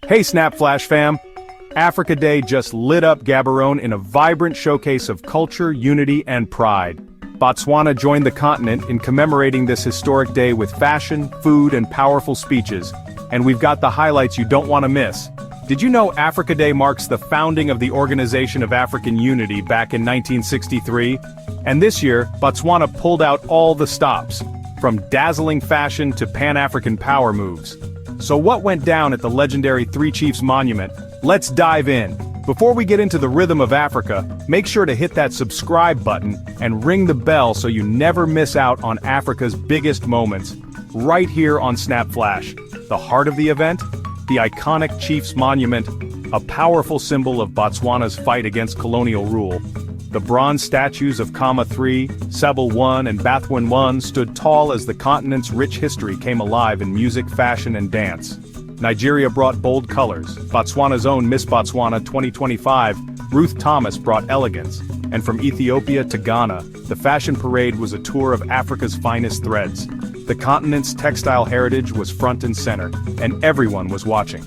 Hey Snap Flash fam! Africa Day just lit up Gaborone in a vibrant showcase of culture, unity, and pride. Botswana joined the continent in commemorating this historic day with fashion, food, and powerful speeches. And we've got the highlights you don't want to miss. Did you know Africa Day marks the founding of the Organization of African Unity back in 1963? And this year, Botswana pulled out all the stops, from dazzling fashion to Pan-African power moves. So what went down at the legendary Three Chiefs Monument? Let's dive in. Before we get into the rhythm of Africa, make sure to hit that subscribe button and ring the bell so you never miss out on Africa's biggest moments, right here on Snap Flash. The heart of the event? The iconic Chiefs Monument, a powerful symbol of Botswana's fight against colonial rule. The bronze statues of Kama III, Sebel I, and Bathwin I stood tall as the continent's rich history came alive in music, fashion, and dance. Nigeria brought bold colors. Botswana's own Miss Botswana 2025, Ruth Thomas brought elegance. And from Ethiopia to Ghana, the fashion parade was a tour of Africa's finest threads. The continent's textile heritage was front and center, and everyone was watching.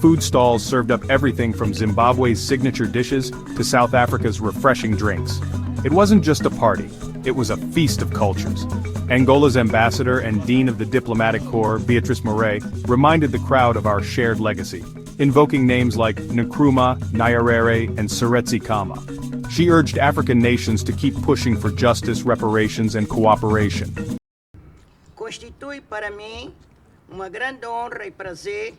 Food stalls served up everything from Zimbabwe's signature dishes to South Africa's refreshing drinks. It wasn't just a party, it was a feast of cultures. Angola's ambassador and dean of the diplomatic corps, Beatriz Morais, reminded the crowd of our shared legacy, invoking names like Nkrumah, Nyerere, and Seretse Khama. She urged African nations to keep pushing for justice, reparations, and cooperation. Constitui para mim uma grande honra e prazer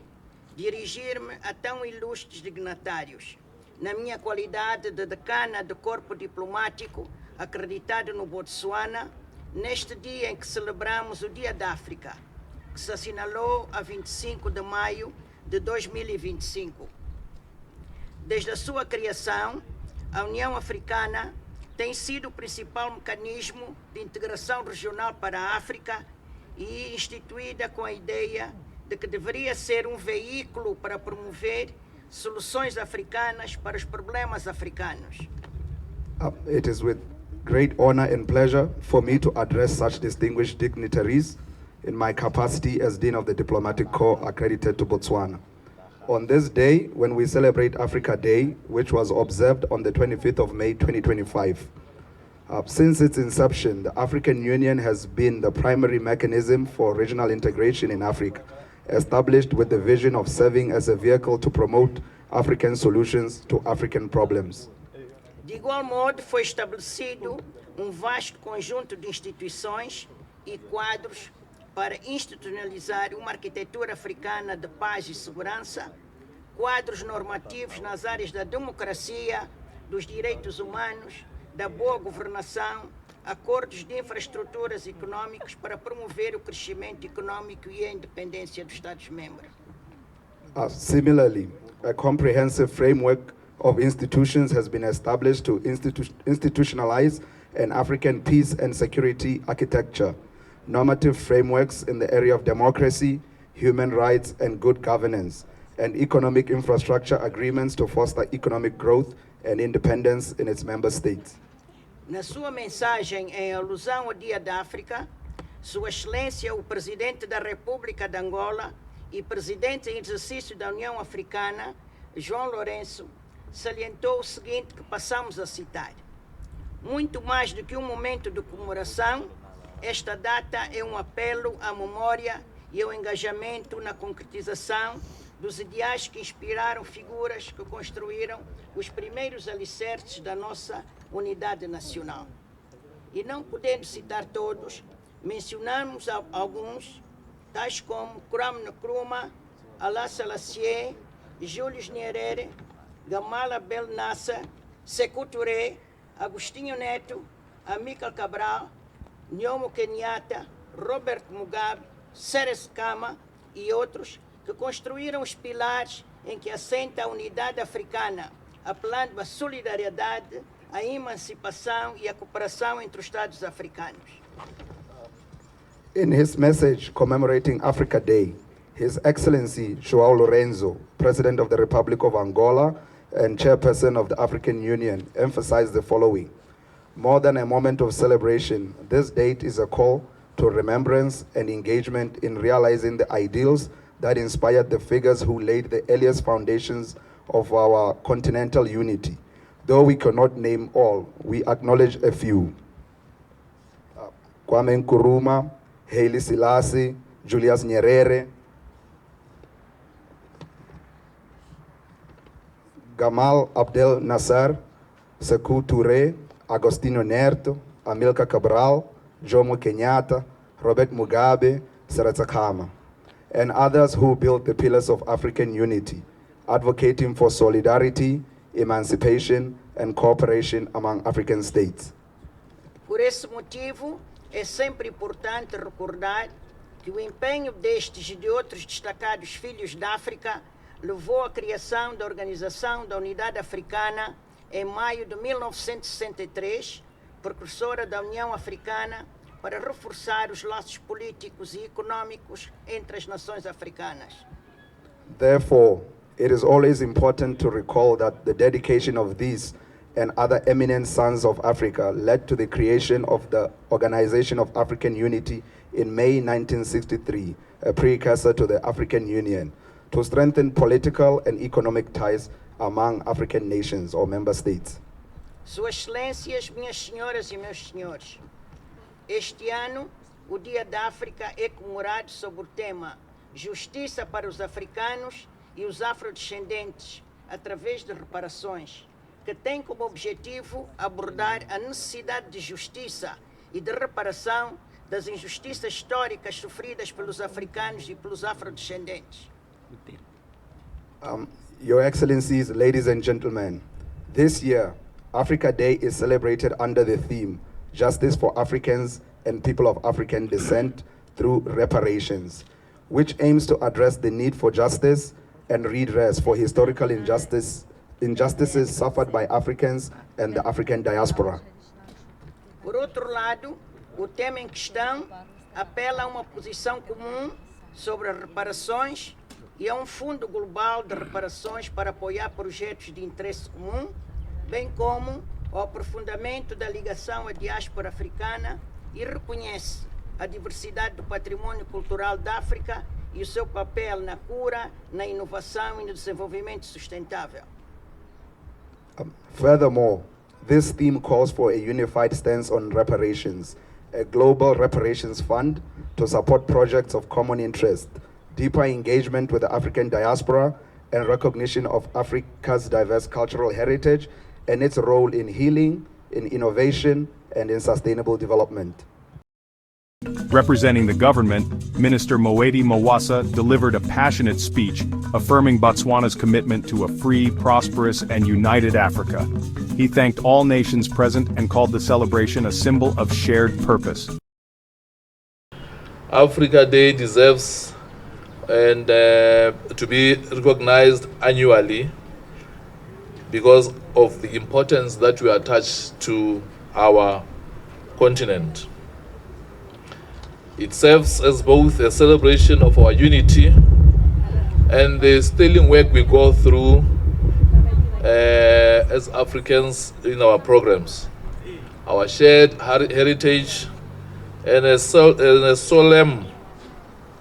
dirigir-me a tão ilustres dignatários, na minha qualidade de decana do corpo diplomático acreditado no Botsuana, neste dia em que celebramos o Dia da África, que se assinalou a 25 de maio de 2025. Desde a sua criação, a União Africana tem sido o principal mecanismo de integração regional para a África e instituída com a ideia de que deveria ser um veículo para promover soluções africanas para os problemas africanos. It is with great honor and pleasure for me to address such distinguished dignitaries in my capacity as Dean of the Diplomatic Corps accredited to Botswana. On this day, when we celebrate Africa Day, which was observed on the 25th of May 2025, since its inception, the African Union has been the primary mechanism for regional integration in Africa, established with the vision of serving as a vehicle to promote African solutions to African problems. De igual modo, foi estabelecido vasto conjunto de instituições e quadros para institucionalizar uma arquitetura africana de paz e segurança, quadros normativos nas áreas da democracia, dos direitos humanos, da boa governação, acordos de infraestruturas econômicos para promover o crescimento econômico e a independência dos Estados-membros. Similarly, a comprehensive framework of institutions has been established to institutionalize an African peace and security architecture, normative frameworks in the area of democracy, human rights, and good governance, and economic infrastructure agreements to foster economic growth and independence in its member states. Na sua mensagem em alusão ao Dia da África, Sua Excelência, o Presidente da República de Angola e Presidente em exercício da União Africana, João Lourenço, salientou o seguinte que passamos a citar. Muito mais do que um momento de comemoração, esta data é um apelo à memória e ao engajamento na concretização dos ideais que inspiraram figuras que construíram os primeiros alicerces da nossa unidade nacional. E não podendo citar todos, mencionamos alguns, tais como Kwame Nkrumah, Haile Selassie, Julius Nyerere, Gamal Abdel Nasser, Sékou Touré, Agostinho Neto, Amílcar Cabral, Jomo Kenyatta, Robert Mugabe, Seretse Khama e outros que construíram os pilares em que assenta a unidade africana, apelando à solidariedade, à emancipação e à cooperação entre os Estados africanos. In his message commemorating Africa Day, His Excellency João Lourenço, President of the Republic of Angola and Chairperson of the African Union, emphasized the following. More than a moment of celebration, this date is a call to remembrance and engagement in realizing the ideals that inspired the figures who laid the earliest foundations of our continental unity. Though we cannot name all, we acknowledge a few. Kwame Nkrumah, Haile Selassie, Julius Nyerere, Gamal Abdel Nasser, Sekou Touré, Agostinho Neto, Amilcar Cabral, Jomo Kenyatta, Robert Mugabe, Seretse Khama, and others who built the pillars of African unity, advocating for solidarity, emancipation, and cooperation among African states. Por esse motivo, é sempre importante recordar que o empenho destes e de outros destacados filhos da África levou à criação da Organização da Unidade Africana em maio de 1963, precursora da União Africana, para reforçar os laços políticos e econômicos entre as nações africanas. Therefore, it is always important to recall that the dedication of these and other eminent sons of Africa led to the creation of the Organization of African Unity in May 1963, a precursor to the African Union, to strengthen political and economic ties among African nations or member states. Suas Excelências, minhas senhoras e meus senhores, este ano o Dia da África é comemorado sob o tema Justiça para os Africanos e os Afrodescendentes, através de reparações, que tem como objetivo abordar a necessidade de justiça e de reparação das injustiças históricas sofridas pelos africanos e pelos afrodescendentes. Your Excellencies, ladies and gentlemen, this year, Africa Day is celebrated under the theme, Justice for Africans and People of African Descent through Reparations, which aims to address the need for justice and redress for historical injustices suffered by Africans and the African diaspora. Por outro lado, o tema em questão apela a uma posição comum sobre as reparações e a um fundo global de reparações para apoiar projetos de interesse comum, bem como o aprofundamento da ligação à diáspora africana, e reconhece a diversidade do patrimônio cultural da África e o seu papel na cura, na inovação e no desenvolvimento sustentável. Furthermore, this theme calls for a unified stance on reparations, a global reparations fund to support projects of common interest, deeper engagement with the African diaspora, and recognition of Africa's diverse cultural heritage and its role in healing, in innovation, and in sustainable development. Representing the government, Minister Moeti Mohwasa delivered a passionate speech, affirming Botswana's commitment to a free, prosperous, and united Africa. He thanked all nations present and called the celebration a symbol of shared purpose. Africa Day deserves to be recognized annually because of the importance that we attach to our continent. It serves as both a celebration of our unity and the sterling work we go through as Africans in our programs, our shared heritage, and a solemn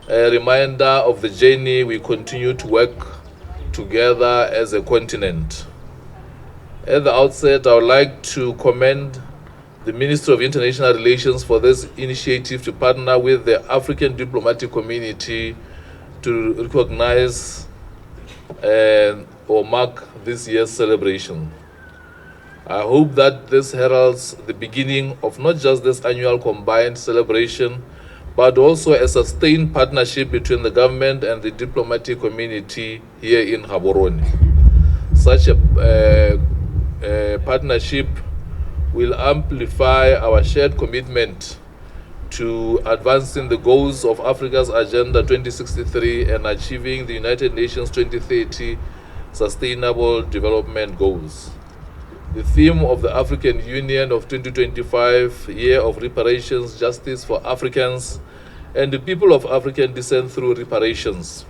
reminder of the journey we continue to work together as a continent. At the outset, I would like to commend the Ministry of International Relations for this initiative to partner with the African diplomatic community to recognize or mark this year's celebration. I hope that this heralds the beginning of not just this annual combined celebration, but also a sustained partnership between the government and the diplomatic community here in Gaborone. Such a partnership will amplify our shared commitment to advancing the goals of Africa's Agenda 2063 and achieving the United Nations 2030 Sustainable Development Goals. The theme of the African Union of 2025, Year of Reparations, Justice for Africans and the People of African Descent through Reparations,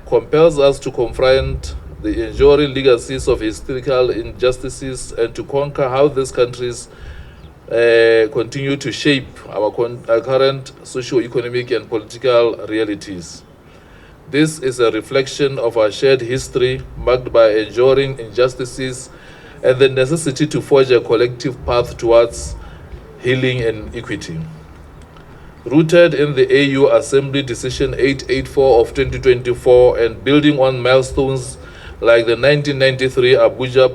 compels us to confront the enduring legacies of historical injustices and to conquer how these countries continue to shape our current socio-economic and political realities. This is a reflection of our shared history, marked by enduring injustices and the necessity to forge a collective path towards healing and equity. Rooted in the AU Assembly Decision 884 of 2024 and building on milestones like the 1993 Abuja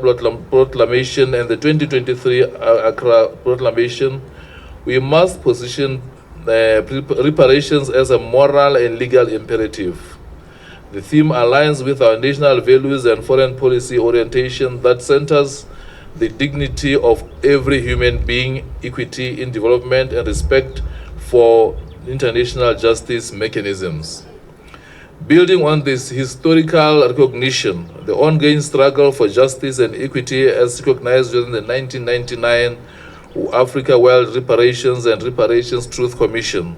Proclamation and the 2023 Accra Proclamation, we must position reparations as a moral and legal imperative. The theme aligns with our national values and foreign policy orientation that centers the dignity of every human being, equity in development, and respect for international justice mechanisms. Building on this historical recognition, the ongoing struggle for justice and equity as recognized during the 1999 Africa World Reparations and Reparations Truth Commission,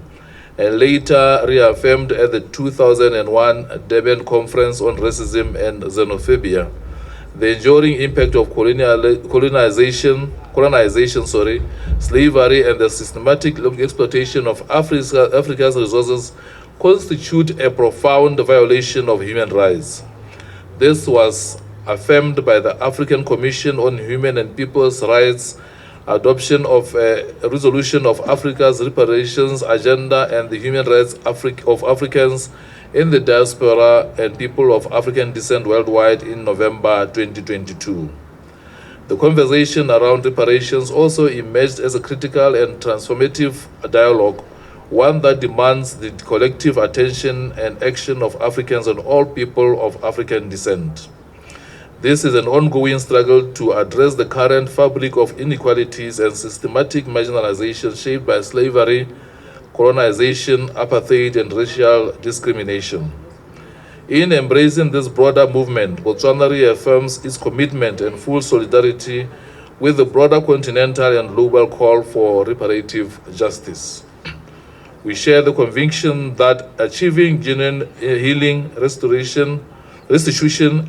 and later reaffirmed at the 2001 Durban Conference on Racism and Xenophobia, the enduring impact of colonization, slavery, and the systematic exploitation of Africa's resources constitute a profound violation of human rights. This was affirmed by the African Commission on Human and People's Rights, adoption of a resolution of Africa's reparations agenda and the human rights of Africans in the diaspora and people of African descent worldwide in November 2022. The conversation around reparations also emerged as a critical and transformative dialogue, one that demands the collective attention and action of Africans and all people of African descent. This is an ongoing struggle to address the current fabric of inequalities and systematic marginalization shaped by slavery, colonization, apartheid, and racial discrimination. In embracing this broader movement, Botswana reaffirms its commitment and full solidarity with the broader continental and global call for reparative justice. We share the conviction that achieving genuine healing, restitution,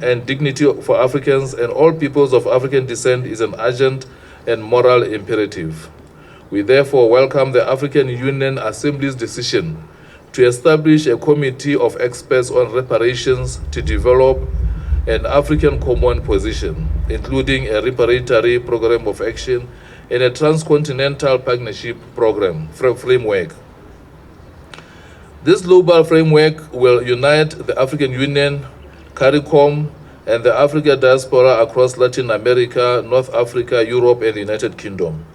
and dignity for Africans and all peoples of African descent is an urgent and moral imperative. We therefore welcome the African Union Assembly's decision to establish a committee of experts on reparations to develop an African common position, including a reparatory program of action and a transcontinental partnership program framework. This global framework will unite the African Union, CARICOM, and the Africa diaspora across Latin America, North Africa, Europe, and the United Kingdom.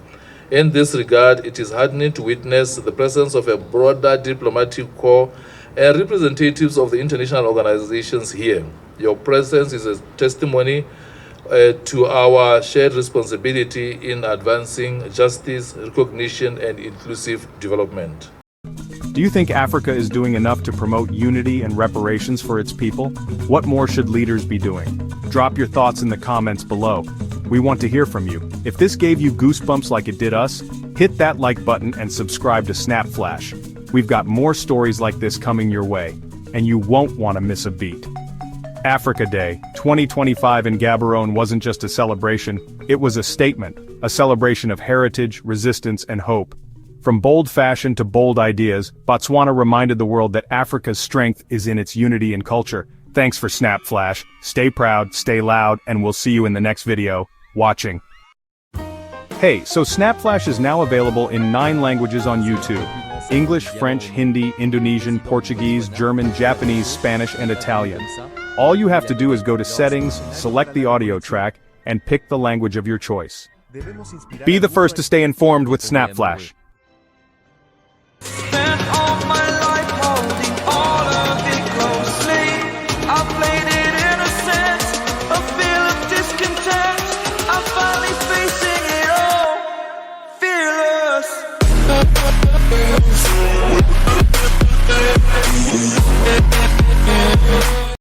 In this regard, it is heartening to witness the presence of a broader diplomatic corps and representatives of the international organizations here. Your presence is a testimony to our shared responsibility in advancing justice, recognition, and inclusive development. Do you think Africa is doing enough to promote unity and reparations for its people? What more should leaders be doing? Drop your thoughts in the comments below. We want to hear from you. If this gave you goosebumps like it did us, hit that like button and subscribe to Snap Flash. We've got more stories like this coming your way, and you won't want to miss a beat. Africa Day 2025 in Gaborone wasn't just a celebration, it was a statement, a celebration of heritage, resistance, and hope. From bold fashion to bold ideas, Botswana reminded the world that Africa's strength is in its unity and culture. Thanks for Snap Flash. Stay proud, stay loud, and we'll see you in the next video. Watching. Hey, so Snap Flash is now available in 9 languages on YouTube. English, French, Hindi, Indonesian, Portuguese, German, Japanese, Spanish, and Italian. All you have to do is go to Settings, select the audio track, and pick the language of your choice. Be the first to stay informed with Snap Flash. Spent all my life holding all of it closely. I played it innocent, a feel of discontent. I'm finally facing it all, fearless.